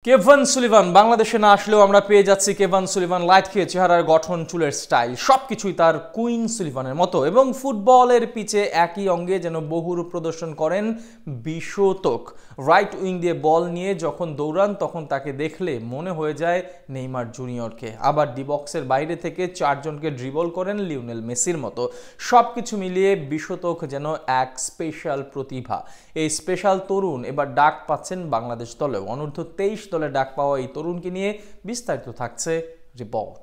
Kevan Sullivan বাংলাদেশে না আসলেও আমরা পেয়ে যাচ্ছি কেভান সুলিভান লাইট খেয়ে চেহারার গঠন, চুলের স্টাইল সবকিছুই তার কুইন সুলিভানের মতো এবং ফুটবলের পিচে একই অঙ্গে যেন বহুরূপ প্রদর্শন করেন বিশতক। রাইট উইং দিয়ে বল নিয়ে যখন দৌড়ান তখন তাকে দেখলে মনে হয়ে যায় নেইমার জুনিয়রকে, আবার ডি বক্সের বাইরে থেকে চারজনকে ড্রিবল করেন লিওনেল মেসির মতো। সবকিছু মিলিয়ে বিশতক যেন এক স্পেশাল প্রতিভা। এই স্পেশাল তরুণ এবার ডাক পাচ্ছেন বাংলাদেশ দলেও। অনূর্ধ্ব 23 দলে ডাক পাওয়া এই তরুণকে নিয়ে বিস্তারিত থাকছে রিপোর্ট।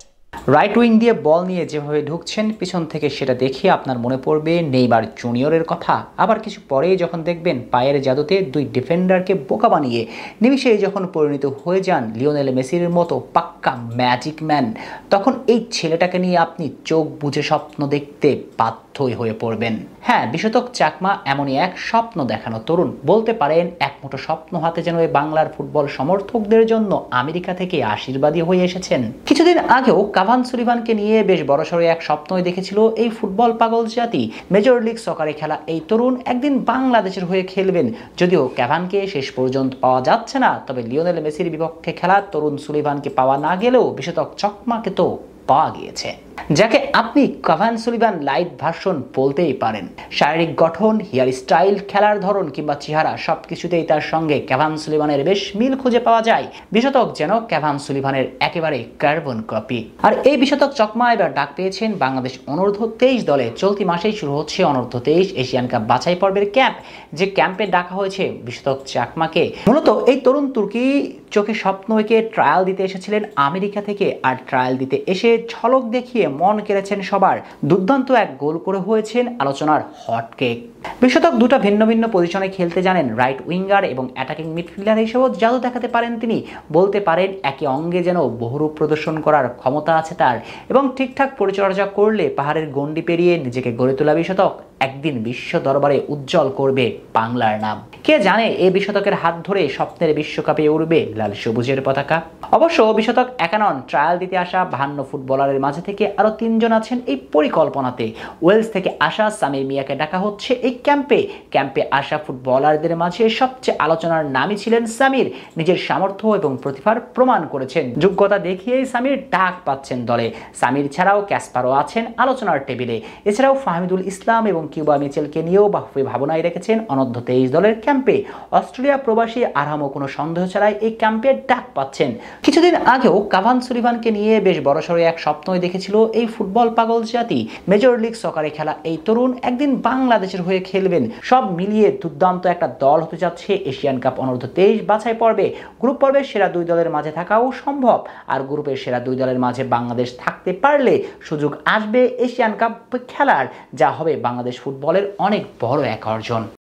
রাইট উইং দিয়ে বল নিয়ে যেভাবে ঢুকছেন পিছন থেকে সেটা দেখে আপনার মনে পড়বে নেইমার জুনিয়রের কথা। আবার কিছু পরেই যখন দেখবেন পায়ের জাদুতে দুই ডিফেন্ডারকে বোকা বানিয়ে নিমিষেই যখন পরিণত হয়ে যান লিওনেল মেসির মতো পাক্কা ম্যাজিক ম্যান, তখন এই ছেলেটাকে নিয়ে আপনি চোখ বুজে স্বপ্ন দেখতে বাধ্যই হয়ে পড়বেন। হ্যাঁ, বিশতক চাকমা এমনই এক স্বপ্ন দেখানো তরুণ, বলতে পারেন এক মুঠো স্বপ্ন হাতে যেন এই বাংলার ফুটবল সমর্থকদের জন্য আমেরিকা থেকে আশীর্বাদী হয়ে এসেছেন। কিছুদিন আগেও কেভান সুলিভানকে নিয়ে বেশ বড়সড় এক স্বপ্নই দেখেছিল এই ফুটবল পাগল জাতি। মেজর লিগ সকারে খেলা এই তরুণ একদিন বাংলাদেশের হয়ে খেলবেন। যদিও কেভানকে শেষ পর্যন্ত পাওয়া যাচ্ছে না, তবে লিওনেল মেসির বিপক্ষে খেলা তরুণ সুলিভানকে পাওয়া না গেলেও বিশতক চাকমাকে তো পাওয়া গিয়েছে, যাকে আপনি কেভান সুলিভান লাইট ভার্সন বলতেই পারেন। শারীরিক গঠন, হেয়ার স্টাইল, খেলার ধরন কিংবা চেহারা সবকিছুতেই তার সঙ্গে কেভান সুলিভানের বেশ মিল খুঁজে পাওয়া যায়। বিশতক যেন কেভান সুলিভানের একেবারে কার্বন কপি। আর এই বিশতক চকমা এবার ডাক পেয়েছেন বাংলাদেশ অনূর্ধ্ব 23 দলে। চলতি মাসেই শুরু হচ্ছে অনূর্ধ্ব 23 এশিয়ান কাপ বাছাই পর্বের ক্যাম্প, যে ক্যাম্পে ডাকা হয়েছে বিশতক চাকমাকে। মূলত এই তরুণ তুর্কি চোখে স্বপ্ন এঁকে ট্রায়াল দিতে এসেছিলেন আমেরিকা থেকে, আর ট্রায়াল দিতে এসে ঝলক দেখিয়ে মন কেড়েছেন সবার। দুর্দান্ত এক গোল করে হয়েছেন আলোচনার হট কেক। বিশতক দুটো ভিন্ন ভিন্ন পজিশনে খেলতে জানেন। রাইট উইঙ্গার এবং অ্যাটাকিং মিডফিল্ডার হিসেবেও জাদু দেখাতে পারেন তিনি। বলতে পারেন একই অঙ্গে যেন বহুরূপ প্রদর্শন করার ক্ষমতা আছে তার, এবং ঠিকঠাক পরিচর্যা করলে পাহাড়ের গণ্ডি পেরিয়ে নিজেকে গড়ে তোলা বিশতক একদিন বিশ্ব দরবারে উজ্জ্বল করবে বাংলার নাম। কে জানে এই বিশতকের হাত ধরে স্বপ্নের বিশ্বকাপে উড়বে লাল সবুজের পতাকা। অবশ্য বিশতক একা নন, ট্রায়াল দিতে আসা 52 ফুটবলারের মাঝে থেকে আরো 3 জন আছেন এই পরিকল্পনাতে। ওয়েলস থেকে আসা সামির মিয়াকে ডাকা হচ্ছে এই ক্যাম্পে আসা ফুটবলারদের মাঝে সবচেয়ে আলোচনার নামই ছিলেন সামির। নিজের সামর্থ্য এবং প্রতিভার প্রমাণ করেছেন, যোগ্যতা দেখিয়েই সামির ডাক পাচ্ছেন দলে। সামির ছাড়াও ক্যাসপারও আছেন আলোচনার টেবিলে। এছাড়াও ফাহমিদুল ইসলাম এবং কিউবা মিচেলকে নিয়েও ভাবনায় রেখেছেন অনূর্ধ্ব 23 দলের ক্যাম্পে। অস্ট্রেলিয়া প্রবাসী আরহামও কোনো সন্দেহ ছাড়াই এই ক্যাম্পে ডাক পাচ্ছেন। কিছুদিন আগেও কেভান সুলিভানকে নিয়ে বেশ বড়সড় এক স্বপ্নই দেখেছিল এই ফুটবল পাগল জাতি। মেজর লিগ সকারে খেলা এই তরুণ একদিন বাংলাদেশের হয়ে খেলবেন। সব মিলিয়ে দুর্দান্ত একটা দল হতে যাচ্ছে এশিয়ান কাপ অনূর্ধ্ব 23 বাছাই পর্বে। গ্রুপ পর্বের সেরা 2 দলের মাঝে থাকাও সম্ভব, আর গ্রুপের সেরা 2 দলের মাঝে বাংলাদেশ থাকতে পারলে সুযোগ আসবে এশিয়ান কাপ খেলার, যা হবে বাংলাদেশ ফুটবলের অনেক বড় এক অর্জন।